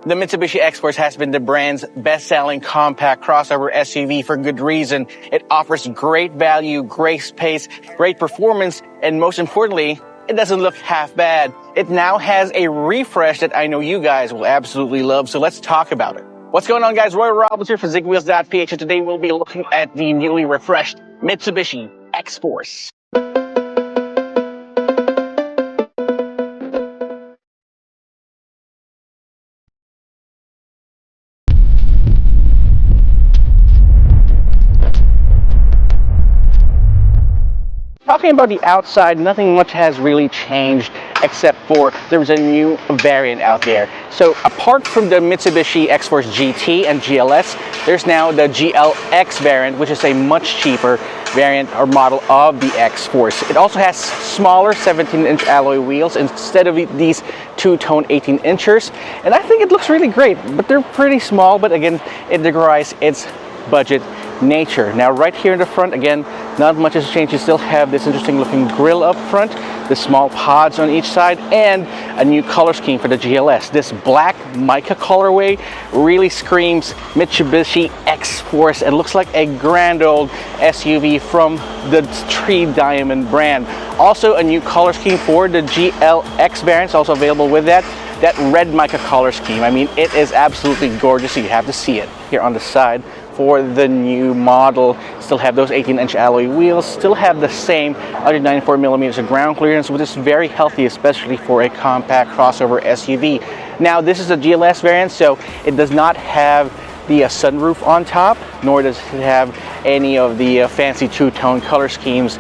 The Mitsubishi XForce has been the brand's best-selling compact crossover SUV for good reason. It offers great value, great space, great performance, and most importantly, it doesn't look half bad. It now has a refresh that I know you guys will absolutely love, so let's talk about it. What's going on, guys? Roy Roberts here for Zigwheels.Ph, and today we'll be looking at the newly refreshed Mitsubishi XForce. Talking about the outside, nothing much has really changed except for there's a new variant out there. So apart from the Mitsubishi XForce GT and GLS, there's now the GLX variant, which is a much cheaper variant or model of the XForce. It also has smaller 17-inch alloy wheels instead of these two-tone 18-inchers, and I think it looks really great, but they're pretty small, but again, it decries its budget nature. Now right here in the front, again, not much has changed. You still have this interesting looking grille up front, the small pods on each side, and a new color scheme for the GLS. This black mica colorway really screams Mitsubishi XForce and looks like a grand old SUV from the Tree Diamond brand. Also a new color scheme for the GLX variants, also available with that red mica color scheme. I mean, it is absolutely gorgeous, so you have to see it here on the side. For the new model, still have those 18-inch alloy wheels, still have the same 194 millimeters of ground clearance, which is very healthy, especially for a compact crossover SUV. Now, this is a GLS variant, so it does not have the sunroof on top, nor does it have any of the fancy two-tone color schemes.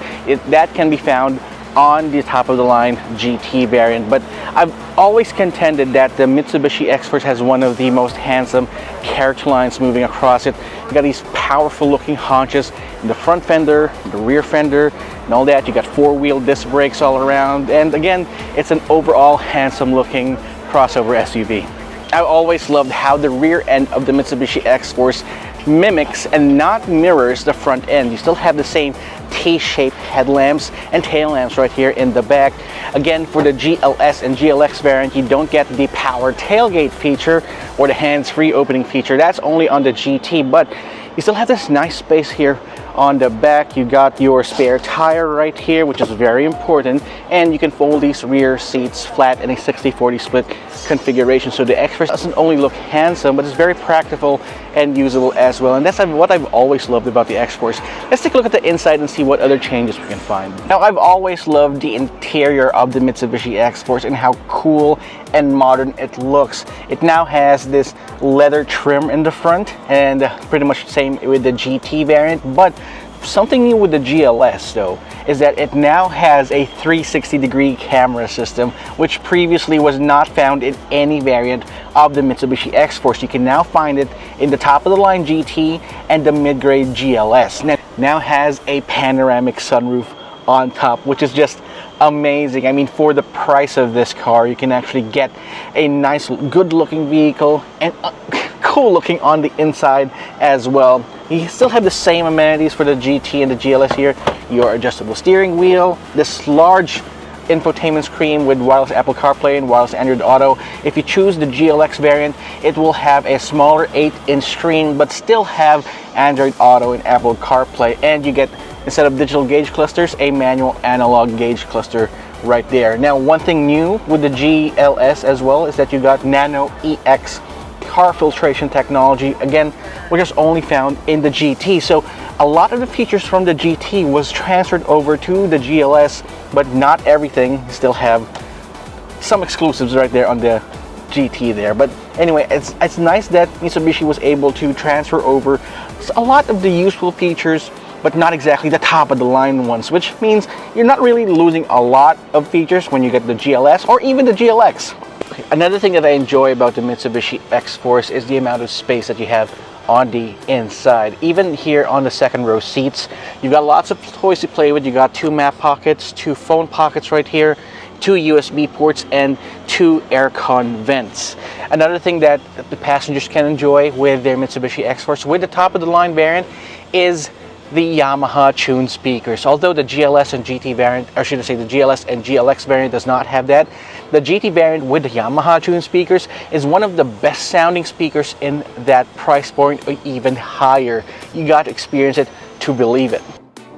That can be found on the top-of-the-line GT variant, but I've always contended that the Mitsubishi XForce has one of the most handsome character lines moving across it. You got these powerful looking haunches in the front fender, the rear fender, and all that. You got four-wheel disc brakes all around, and again, it's an overall handsome looking crossover SUV. I've always loved how the rear end of the Mitsubishi XForce mimics and not mirrors the front end. You still have the same T-shaped headlamps and tail lamps right here in the back. Again, for the GLS and GLX variant, you don't get the power tailgate feature or the hands-free opening feature. That's only on the GT, but you still have this nice space here on the back. You got your spare tire right here, which is very important, and you can fold these rear seats flat in a 60-40 split configuration. So the XForce doesn't only look handsome, but it's very practical and usable as well, and that's what I've always loved about the XForce. Let's take a look at the inside and see what other changes we can find. Now, I've always loved the interior of the Mitsubishi XForce and how cool and modern it looks. It now has this leather trim in the front, and pretty much the same with the GT variant, but something new with the GLS though is that it now has a 360-degree camera system, which previously was not found in any variant of the Mitsubishi XForce. You can now find it in the top-of-the-line GT and the mid-grade GLS. Now has a panoramic sunroof on top, which is just amazing. I mean, for the price of this car, you can actually get a nice, good-looking vehicle and cool looking on the inside as well. You still have the same amenities for the GT and the GLS here. Your adjustable steering wheel, this large infotainment screen with wireless Apple CarPlay and wireless Android Auto. If you choose the GLX variant, it will have a smaller 8-inch screen, but still have Android Auto and Apple CarPlay. And you get, instead of digital gauge clusters, a manual analog gauge cluster right there. Now, one thing new with the GLS as well is that you got Nano EX car filtration technology, again, which is only found in the GT. So a lot of the features from the GT was transferred over to the GLS, but not everything. You still have some exclusives right there on the GT there. But anyway, it's nice that Mitsubishi was able to transfer over a lot of the useful features, but not exactly the top of the line ones, which means you're not really losing a lot of features when you get the GLS or even the GLX. Another thing that I enjoy about the Mitsubishi XForce is the amount of space that you have on the inside. Even here on the second row seats, you've got lots of toys to play with. You got 2 map pockets, 2 phone pockets right here, 2 USB ports, and 2 aircon vents. Another thing that the passengers can enjoy with their Mitsubishi XForce with the top of the line variant is the Yamaha tuned speakers. Although the GLS and GT variant, or should I say the GLS and GLX variant does not have that, the GT variant with the Yamaha tuned speakers is one of the best sounding speakers in that price point, or even higher. You got to experience it to believe it.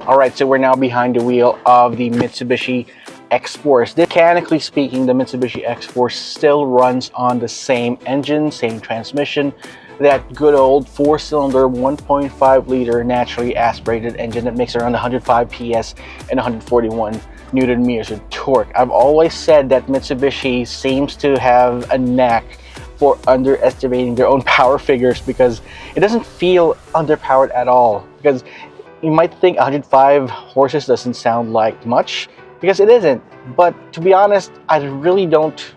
Alright, so we're now behind the wheel of the Mitsubishi XForce. Mechanically speaking, the Mitsubishi XForce still runs on the same engine, same transmission, that good old 4-cylinder 1.5 liter naturally aspirated engine that makes around 105 PS and 141 Newton meters of torque. I've always said that Mitsubishi seems to have a knack for underestimating their own power figures, because it doesn't feel underpowered at all. Because you might think 105 horses doesn't sound like much, because it isn't. But to be honest, I really don't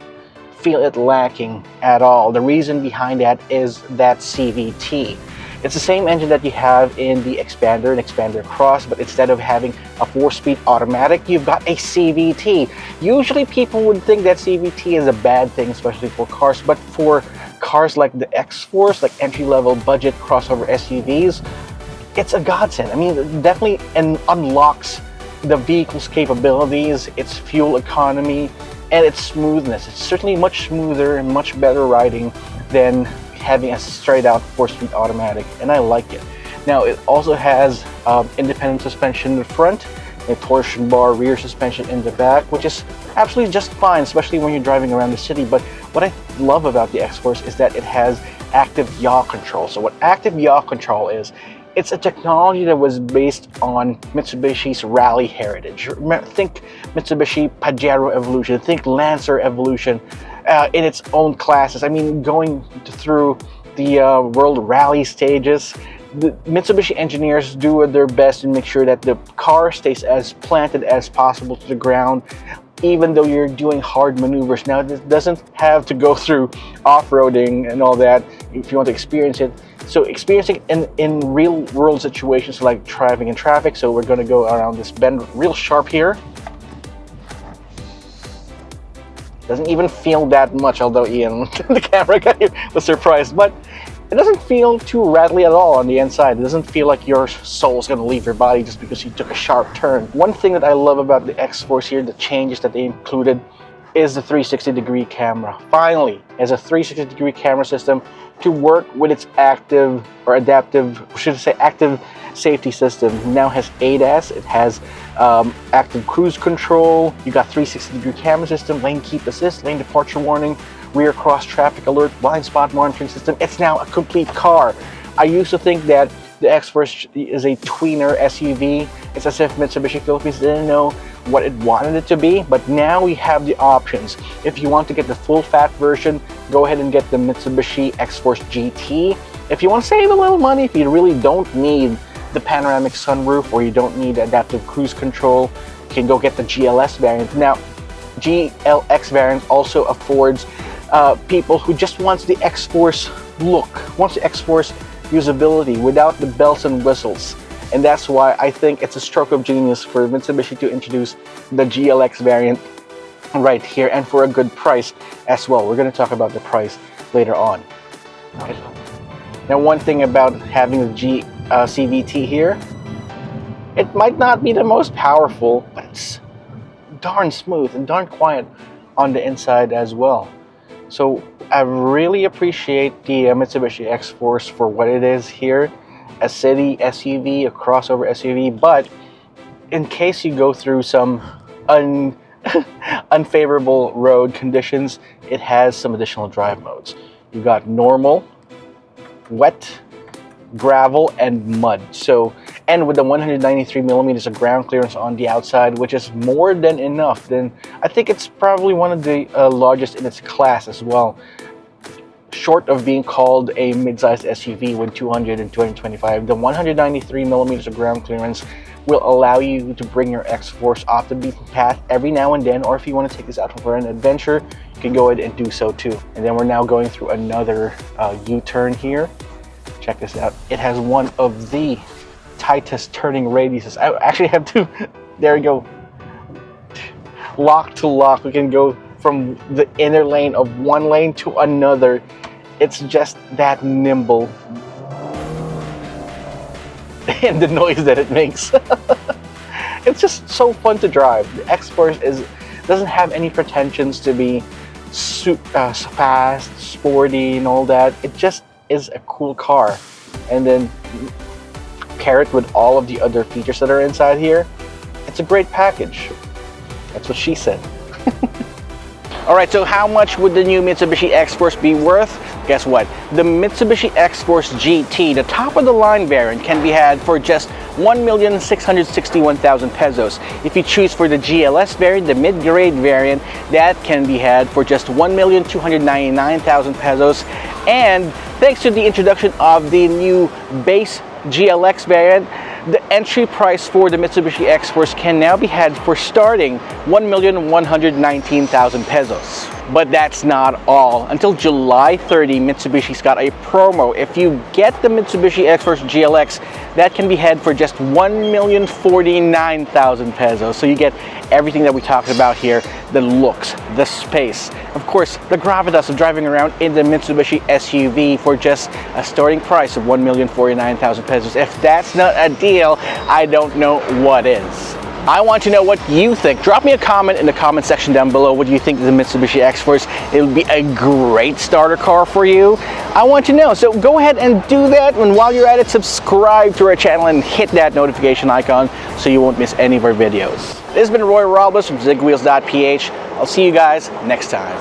feel it lacking at all. The reason behind that is that CVT. It's the same engine that you have in the Expander and Expander Cross, but instead of having a 4-speed automatic, you've got a CVT. Usually people would think that CVT is a bad thing, especially for cars, but for cars like the XForce, like entry-level budget crossover SUVs, it's a godsend. I mean, it definitely unlocks the vehicle's capabilities, its fuel economy, and its smoothness. It's certainly much smoother and much better riding than having a straight out 4-speed automatic, and I like it. Now it also has independent suspension in the front, a torsion bar rear suspension in the back, which is absolutely just fine, especially when you're driving around the city. But what I love about the XForce is that it has active yaw control. So what active yaw control is, it's a technology that was based on Mitsubishi's rally heritage. Think Mitsubishi Pajero evolution, think Lancer evolution in its own classes. I mean, going through the World Rally stages, the Mitsubishi engineers do their best to make sure that the car stays as planted as possible to the ground, even though you're doing hard maneuvers. Now, it doesn't have to go through off-roading and all that if you want to experience it. So experiencing in real world situations like driving in traffic. So we're going to go around this bend real sharp here. Doesn't even feel that much, although Ian, the camera guy, was surprised. But it doesn't feel too rattly at all on the inside. It doesn't feel like your soul's going to leave your body just because you took a sharp turn. One thing that I love about the XForce here, the changes that they included, is the 360-degree camera. Finally, as a 360-degree camera system to work with its active or adaptive, should I say active safety system. It now has ADAS, it has active cruise control, you got 360-degree camera system, lane keep assist, lane departure warning, rear cross traffic alert, blind spot monitoring system. It's now a complete car. I used to think that the XForce is a tweener SUV. It's as if Mitsubishi Philippines didn't know what it wanted it to be, but now we have the options. If you want to get the full fat version, go ahead and get the Mitsubishi XForce GT. If you want to save a little money, if you really don't need the panoramic sunroof or you don't need adaptive cruise control, you can go get the GLS variant. Now, GLX variant also affords people who just wants the XForce look, wants the XForce usability without the bells and whistles. And that's why I think it's a stroke of genius for Mitsubishi to introduce the GLX variant right here, and for a good price as well. We're going to talk about the price later on. Right. Now, one thing about having the CVT here, it might not be the most powerful, but it's darn smooth and darn quiet on the inside as well. So I really appreciate the Mitsubishi XForce for what it is here. A city SUV, a crossover SUV, but in case you go through some unfavorable road conditions, it has some additional drive modes. You got normal, wet, gravel, and mud. So, and with the 193 millimeters of ground clearance on the outside, which is more than enough, then I think it's probably one of the largest in its class as well. Short of being called a mid-sized SUV with 200 and 225, the 193 millimeters of ground clearance will allow you to bring your XForce off the beaten path every now and then, or if you want to take this out for an adventure, you can go ahead and do so too. And then we're now going through another U-turn here. Check this out. It has one of the tightest turning radiuses. I actually have to, there we go, lock to lock. We can go from the inner lane of one lane to another. It's just that nimble. and the noise that it makes. It's just so fun to drive. The X-Force doesn't have any pretensions to be fast, sporty, and all that. It just is a cool car. And then pair it with all of the other features that are inside here. It's a great package. That's what she said. Alright, so how much would the new Mitsubishi X-Force be worth? Guess what? The Mitsubishi X-Force GT, the top of the line variant, can be had for just 1,661,000 pesos. If you choose for the GLS variant, the mid-grade variant, that can be had for just 1,299,000 pesos. And thanks to the introduction of the new base GLX variant, the entry price for the Mitsubishi X-Force can now be had for starting 1,119,000 pesos. But that's not all. Until July 30, Mitsubishi's got a promo. If you get the Mitsubishi X-Force GLX, that can be had for just 1,049,000 pesos. So you get everything that we talked about here, the looks, the space, of course, the gravitas of driving around in the Mitsubishi SUV for just a starting price of 1,049,000 pesos. If that's not a deal, I don't know what is. I want to know what you think. Drop me a comment in the comment section down below. What do you think of the Mitsubishi X-Force? It would be a great starter car for you. I want to know. So go ahead and do that. And while you're at it, subscribe to our channel and hit that notification icon so you won't miss any of our videos. This has been Roy Robles from Zigwheels.Ph. I'll see you guys next time.